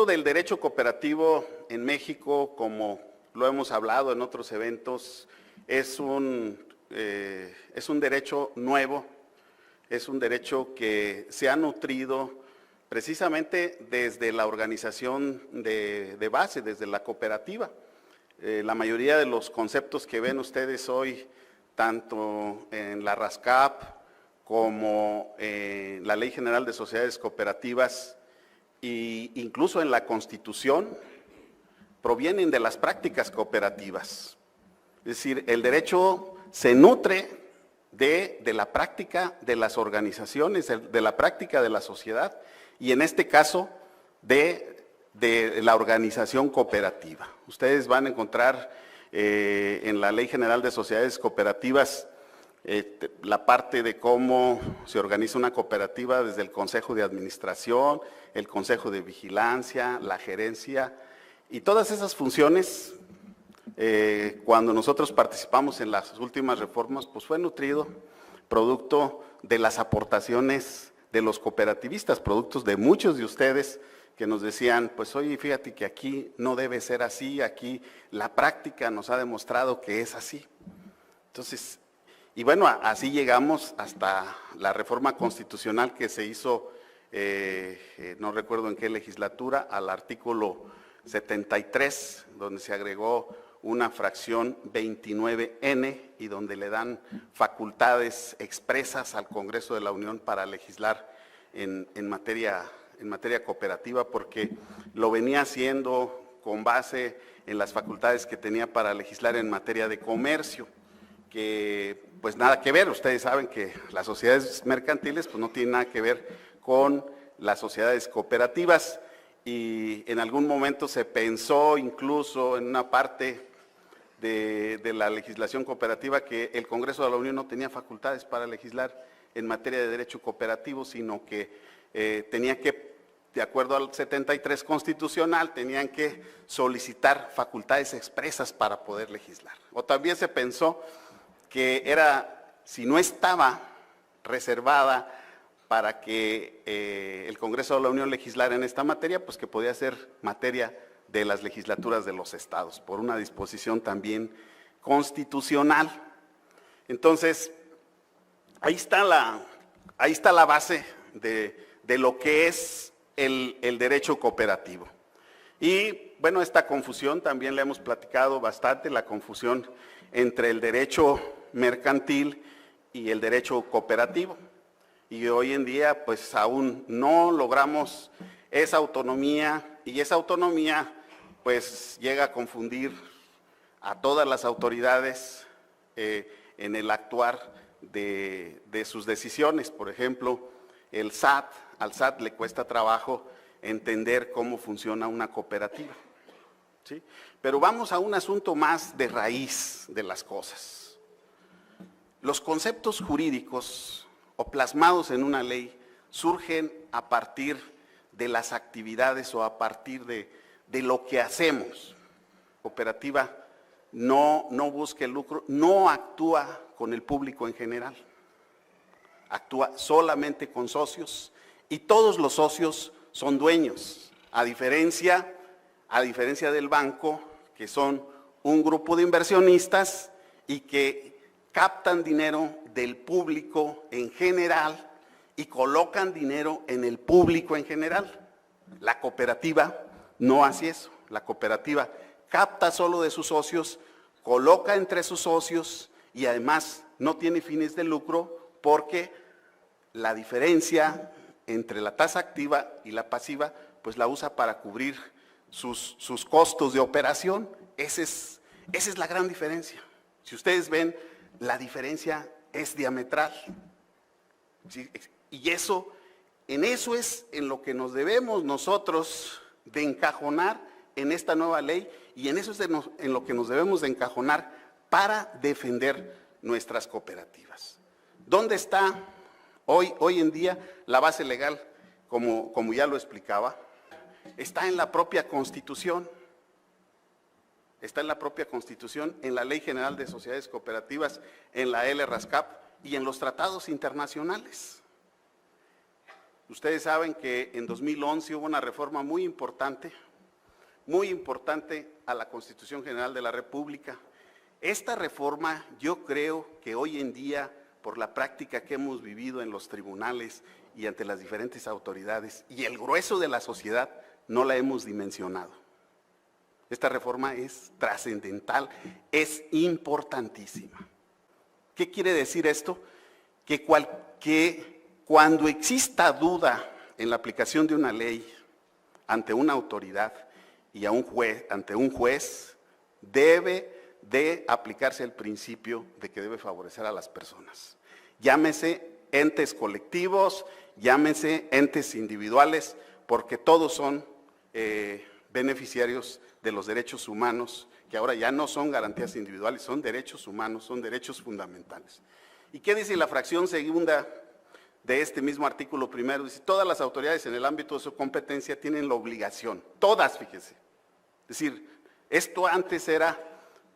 asunto del derecho cooperativo en México, como lo hemos hablado en otros eventos, es un derecho nuevo, es un derecho que se ha nutrido precisamente desde la organización de base, desde la cooperativa. La mayoría de los conceptos que ven ustedes hoy, tanto en la RASCAP como en la Ley General de Sociedades Cooperativas e incluso en la Constitución, provienen de las prácticas cooperativas. Es decir, el derecho se nutre de la práctica de las organizaciones, de la práctica de la sociedad, y en este caso de la organización cooperativa. Ustedes van a encontrar en la Ley General de Sociedades Cooperativas la parte de cómo se organiza una cooperativa desde el Consejo de Administración, el Consejo de Vigilancia, la gerencia, y todas esas funciones, cuando nosotros participamos en las últimas reformas, pues fue nutrido producto de las aportaciones de los cooperativistas, productos de muchos de ustedes que nos decían, pues oye, fíjate que aquí no debe ser así, aquí la práctica nos ha demostrado que es así. Entonces, y bueno, así llegamos hasta la reforma constitucional que se hizo, no recuerdo en qué legislatura, al artículo 73, donde se agregó una fracción 29N y donde le dan facultades expresas al Congreso de la Unión para legislar en materia cooperativa, porque lo venía haciendo con base en las facultades que tenía para legislar en materia de comercio, que pues nada que ver. Ustedes saben que las sociedades mercantiles pues no tienen nada que ver con las sociedades cooperativas, y en algún momento se pensó incluso en una parte de la legislación cooperativa que el Congreso de la Unión no tenía facultades para legislar en materia de derecho cooperativo, sino que tenía que, de acuerdo al 73 constitucional, tenían que solicitar facultades expresas para poder legislar. O también se pensó que era, si no estaba reservada para que el Congreso de la Unión legislara en esta materia, pues que podía ser materia de las legislaturas de los estados, por una disposición también constitucional. Entonces, ahí está la base de lo que es el derecho cooperativo. Y bueno, esta confusión también la hemos platicado bastante, la confusión entre el derecho mercantil y el derecho cooperativo. Y hoy en día pues aún no logramos esa autonomía, y esa autonomía pues llega a confundir a todas las autoridades en el actuar de sus decisiones. Por ejemplo, al SAT le cuesta trabajo entender cómo funciona una cooperativa, ¿sí? Pero vamos a un asunto más de raíz de las cosas. Los conceptos jurídicos o plasmados en una ley surgen a partir de las actividades o a partir de lo que hacemos. Cooperativa no busca el lucro, no actúa con el público en general, actúa solamente con socios, y todos los socios son dueños, a diferencia del banco, que son un grupo de inversionistas y que captan dinero del público en general y colocan dinero en el público en general. La cooperativa no hace eso. La cooperativa capta solo de sus socios, coloca entre sus socios y además no tiene fines de lucro, porque la diferencia entre la tasa activa y la pasiva pues la usa para cubrir sus costos de operación. Esa es la gran diferencia. Si ustedes ven, la diferencia es diametral, ¿sí? Y en eso es en lo que nos debemos nosotros de encajonar en esta nueva ley, y en eso es en lo que nos debemos de encajonar para defender nuestras cooperativas. ¿Dónde está hoy en día la base legal? Como ya lo explicaba, está en la propia Constitución. Está en la propia Constitución, en la Ley General de Sociedades Cooperativas, en la LRASCAP y en los tratados internacionales. Ustedes saben que en 2011 hubo una reforma muy importante a la Constitución General de la República. Esta reforma yo creo que hoy en día, por la práctica que hemos vivido en los tribunales y ante las diferentes autoridades y el grueso de la sociedad, no la hemos dimensionado. Esta reforma es trascendental, es importantísima. ¿Qué quiere decir esto? Que cuando exista duda en la aplicación de una ley ante una autoridad y ante un juez, debe de aplicarse el principio de que debe favorecer a las personas. Llámese entes colectivos, llámese entes individuales, porque todos son beneficiarios de los derechos humanos, que ahora ya no son garantías individuales, son derechos humanos, son derechos fundamentales. ¿Y qué dice la fracción segunda de este mismo artículo primero? Dice, todas las autoridades en el ámbito de su competencia tienen la obligación, todas, fíjese. Es decir, esto antes era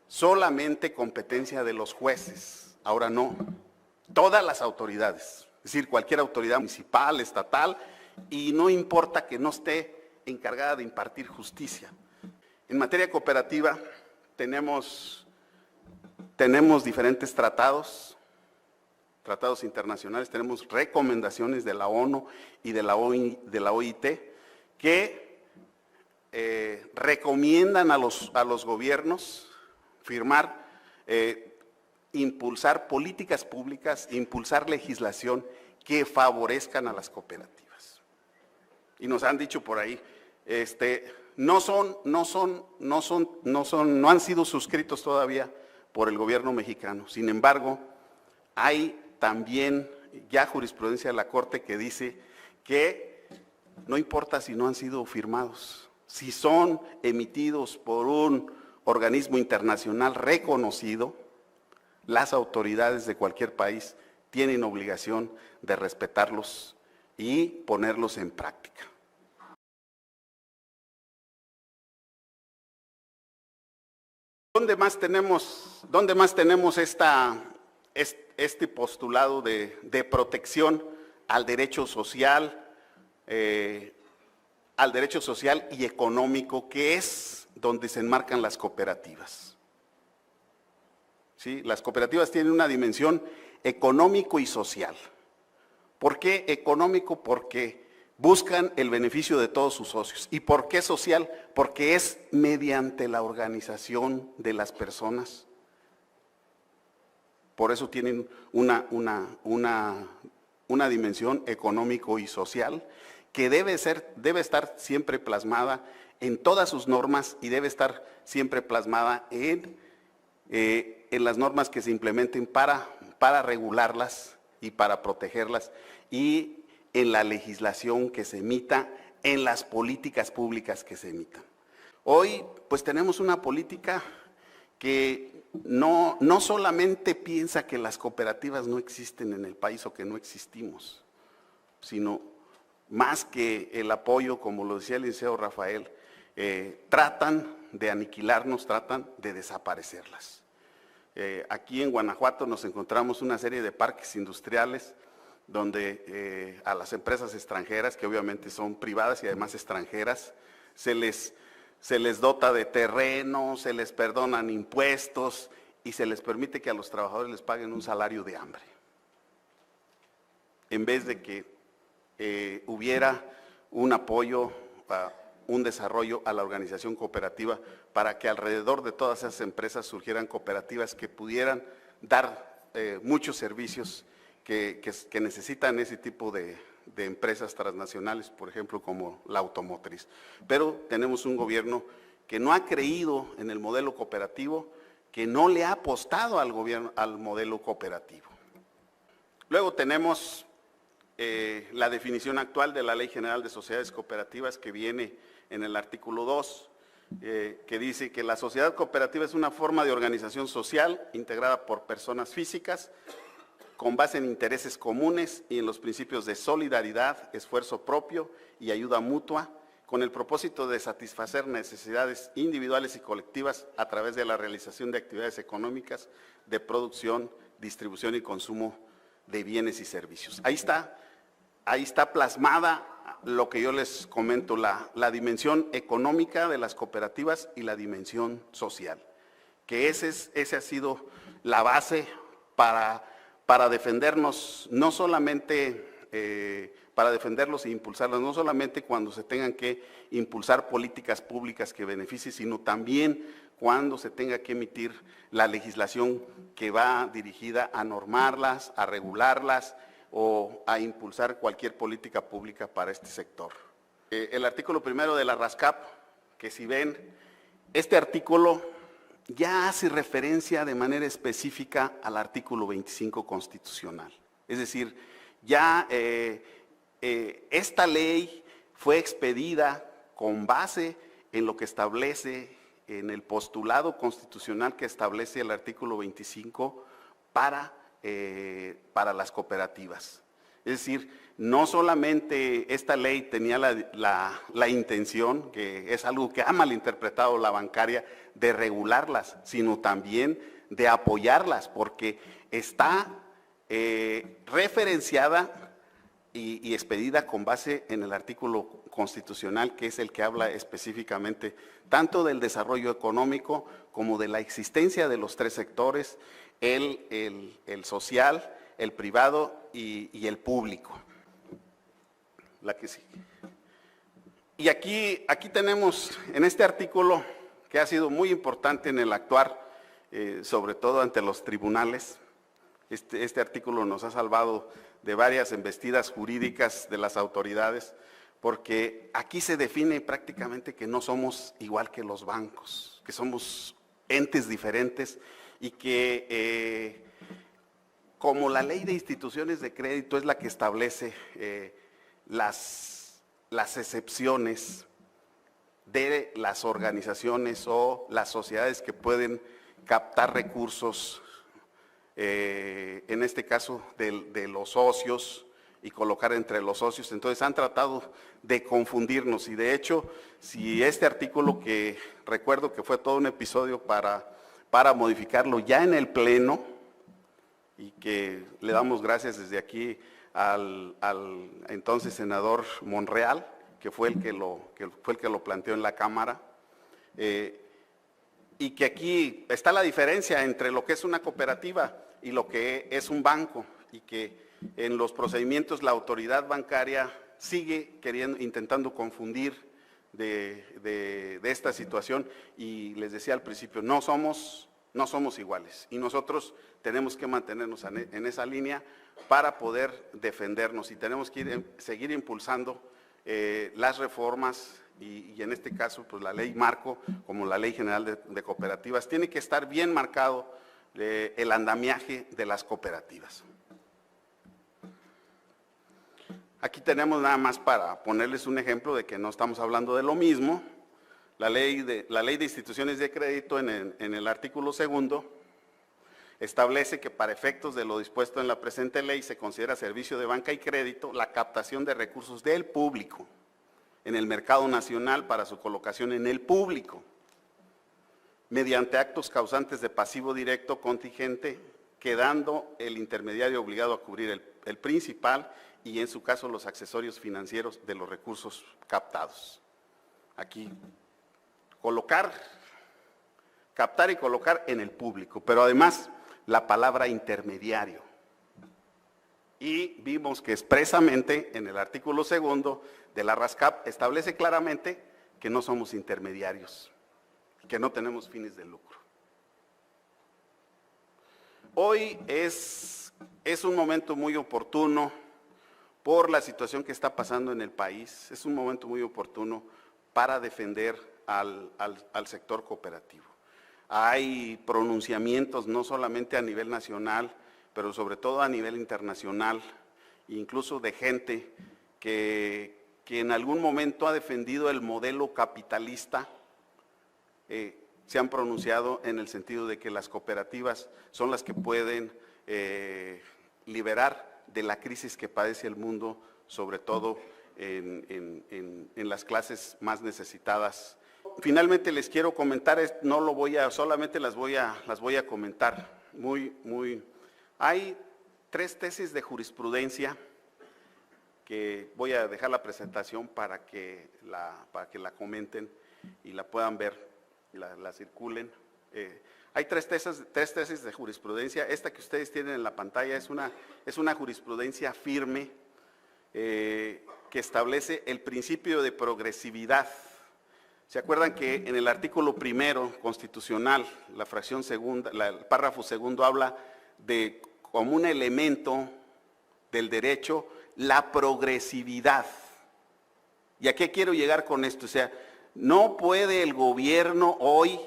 solamente competencia de los jueces, ahora no, todas las autoridades, es decir, cualquier autoridad municipal, estatal, y no importa que no esté encargada de impartir justicia. En materia cooperativa tenemos diferentes tratados internacionales, tenemos recomendaciones de la ONU y de la OIT que recomiendan a los gobiernos firmar, impulsar políticas públicas, impulsar legislación que favorezcan a las cooperativas. Y nos han dicho por ahí, no han sido suscritos todavía por el gobierno mexicano. Sin embargo, hay también ya jurisprudencia de la Corte que dice que no importa si no han sido firmados, si son emitidos por un organismo internacional reconocido, las autoridades de cualquier país tienen obligación de respetarlos y ponerlos en práctica. ¿Dónde más tenemos este postulado de protección al derecho social y económico, que es donde se enmarcan las cooperativas? ¿Sí? Las cooperativas tienen una dimensión económico y social. ¿Por qué económico? Porque buscan el beneficio de todos sus socios. ¿Y por qué social? Porque es mediante la organización de las personas. Por eso tienen una dimensión económico y social que debe estar siempre plasmada en todas sus normas y debe estar siempre plasmada en las normas que se implementen para regularlas y para protegerlas, y en la legislación que se emita, en las políticas públicas que se emitan. Hoy pues tenemos una política que no solamente piensa que las cooperativas no existen en el país o que no existimos, sino más que el apoyo, como lo decía el licenciado Rafael, tratan de aniquilarnos, tratan de desaparecerlas. Aquí en Guanajuato nos encontramos una serie de parques industriales donde a las empresas extranjeras, que obviamente son privadas y además extranjeras, se les dota de terreno, se les perdonan impuestos y se les permite que a los trabajadores les paguen un salario de hambre. En vez de que hubiera un apoyo, un desarrollo a la organización cooperativa para que alrededor de todas esas empresas surgieran cooperativas que pudieran dar muchos servicios que necesitan ese tipo de empresas transnacionales, por ejemplo, como la automotriz. Pero tenemos un gobierno que no ha creído en el modelo cooperativo, que no le ha apostado al modelo cooperativo. Luego tenemos la definición actual de la Ley General de Sociedades Cooperativas, que viene en el artículo 2, que dice que la sociedad cooperativa es una forma de organización social integrada por personas físicas con base en intereses comunes y en los principios de solidaridad, esfuerzo propio y ayuda mutua, con el propósito de satisfacer necesidades individuales y colectivas a través de la realización de actividades económicas, de producción, distribución y consumo de bienes y servicios. Ahí está ahí está plasmada lo que yo les comento, la dimensión económica de las cooperativas y la dimensión social, que ese ha sido la base para defendernos, no solamente para defenderlos e impulsarlos, no solamente cuando se tengan que impulsar políticas públicas que beneficien, sino también cuando se tenga que emitir la legislación que va dirigida a normarlas, a regularlas o a impulsar cualquier política pública para este sector. El artículo primero de la RASCAP, que si ven, este artículo ya hace referencia de manera específica al artículo 25 constitucional. Es decir, ya esta ley fue expedida con base en lo que establece, en el postulado constitucional que establece el artículo 25 para las cooperativas. Es decir, no solamente esta ley tenía la intención, que es algo que ha malinterpretado la bancaria, de regularlas, sino también de apoyarlas, porque está referenciada y expedida con base en el artículo constitucional, que es el que habla específicamente tanto del desarrollo económico como de la existencia de los tres sectores, el social, el privado y el público. La que sigue. Y aquí tenemos en este artículo, que ha sido muy importante en el actuar, sobre todo ante los tribunales. Este artículo nos ha salvado de varias embestidas jurídicas de las autoridades, porque aquí se define prácticamente que no somos igual que los bancos, que somos entes diferentes y que como la ley de instituciones de crédito es la que establece las excepciones de las organizaciones o las sociedades que pueden captar recursos, en este caso de los socios, y colocar entre los socios. Entonces han tratado de confundirnos, y de hecho, si este artículo, que recuerdo que fue todo un episodio para modificarlo ya en el Pleno, y que le damos gracias desde aquí al entonces senador Monreal, que fue el que lo planteó en la Cámara, y que aquí está la diferencia entre lo que es una cooperativa y lo que es un banco, y que en los procedimientos la autoridad bancaria sigue intentando confundir de esta situación, y les decía al principio, no somos iguales, y nosotros tenemos que mantenernos en esa línea para poder defendernos, y tenemos que seguir impulsando las reformas, y en este caso pues la ley marco, como la Ley General de Cooperativas, tiene que estar bien marcado el andamiaje de las cooperativas. Aquí tenemos nada más para ponerles un ejemplo de que no estamos hablando de lo mismo. La ley de instituciones de crédito en el artículo 2 establece que para efectos de lo dispuesto en la presente ley se considera servicio de banca y crédito la captación de recursos del público en el mercado nacional para su colocación en el público, mediante actos causantes de pasivo directo contingente, quedando el intermediario obligado a cubrir el principal y en su caso los accesorios financieros de los recursos captados. Aquí, captar y colocar en el público, pero además la palabra intermediario. Y vimos que expresamente en el artículo 2 de la RASCAP establece claramente que no somos intermediarios, que no tenemos fines de lucro. Hoy es un momento muy oportuno por la situación que está pasando en el país, es un momento muy oportuno para defender al sector cooperativo. Hay pronunciamientos no solamente a nivel nacional, pero sobre todo a nivel internacional, incluso de gente que en algún momento ha defendido el modelo capitalista, se han pronunciado en el sentido de que las cooperativas son las que pueden liberar de la crisis que padece el mundo, sobre todo en las clases más necesitadas. Finalmente les quiero comentar, solamente las voy a comentar. Hay 3 tesis de jurisprudencia que voy a dejar la presentación para que la comenten y la puedan ver, la circulen. Hay tres tesis de jurisprudencia. Esta que ustedes tienen en la pantalla es una jurisprudencia firme que establece el principio de progresividad. ¿Se acuerdan que en el artículo 1 constitucional, la fracción segunda, el párrafo segundo habla de como un elemento del derecho la progresividad? ¿Y a qué quiero llegar con esto? O sea, no puede el gobierno hoy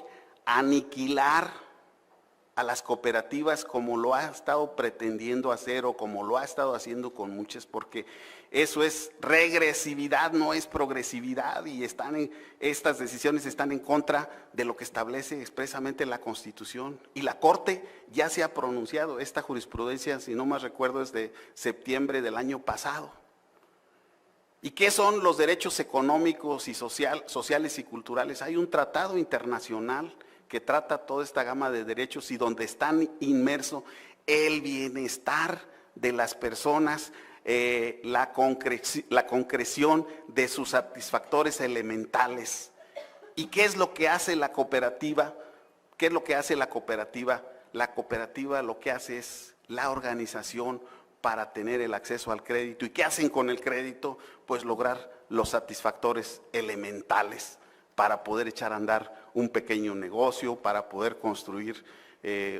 aniquilar a las cooperativas como lo ha estado pretendiendo hacer o como lo ha estado haciendo con muchas, porque eso es regresividad, no es progresividad, y estas decisiones están en contra de lo que establece expresamente la Constitución. Y la Corte ya se ha pronunciado. Esta jurisprudencia, si no más recuerdo, es de septiembre del año pasado. ¿Y qué son los derechos económicos y sociales y culturales? Hay un tratado internacional que trata toda esta gama de derechos y donde están inmersos el bienestar de las personas, la concreción de sus satisfactores elementales. ¿Y qué es lo que hace la cooperativa? ¿Qué es lo que hace la cooperativa? La cooperativa lo que hace es la organización para tener el acceso al crédito. ¿Y qué hacen con el crédito? Pues lograr los satisfactores elementales para poder echar a andar un pequeño negocio, para poder construir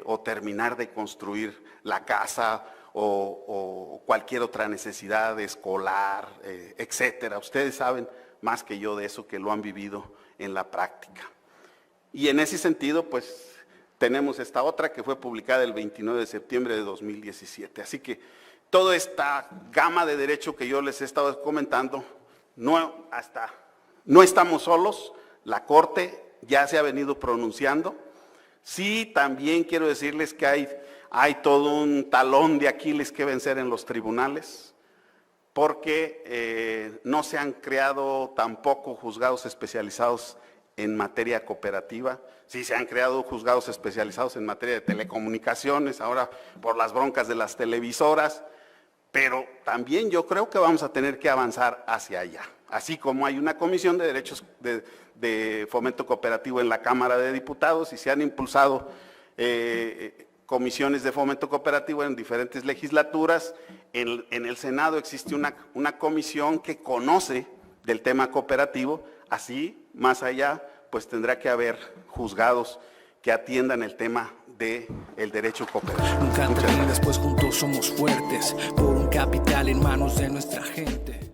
o terminar de construir la casa o cualquier otra necesidad escolar, etcétera. Ustedes saben más que yo de eso, que lo han vivido en la práctica. Y en ese sentido, pues, tenemos esta otra que fue publicada el 29 de septiembre de 2017. Así que toda esta gama de derecho que yo les he estado comentando, no estamos solos. La Corte ya se ha venido pronunciando. Sí, también quiero decirles que hay todo un talón de Aquiles que vencer en los tribunales, porque no se han creado tampoco juzgados especializados en materia cooperativa. Sí se han creado juzgados especializados en materia de telecomunicaciones, ahora por las broncas de las televisoras, pero también yo creo que vamos a tener que avanzar hacia allá. Así como hay una comisión de derechos de fomento cooperativo en la Cámara de Diputados y se han impulsado comisiones de fomento cooperativo en diferentes legislaturas, en el Senado existe una comisión que conoce del tema cooperativo. Así, más allá, pues tendrá que haber juzgados que atiendan el tema del derecho cooperativo. Nunca antes ni después, juntos somos fuertes, por un capital en manos de nuestra gente.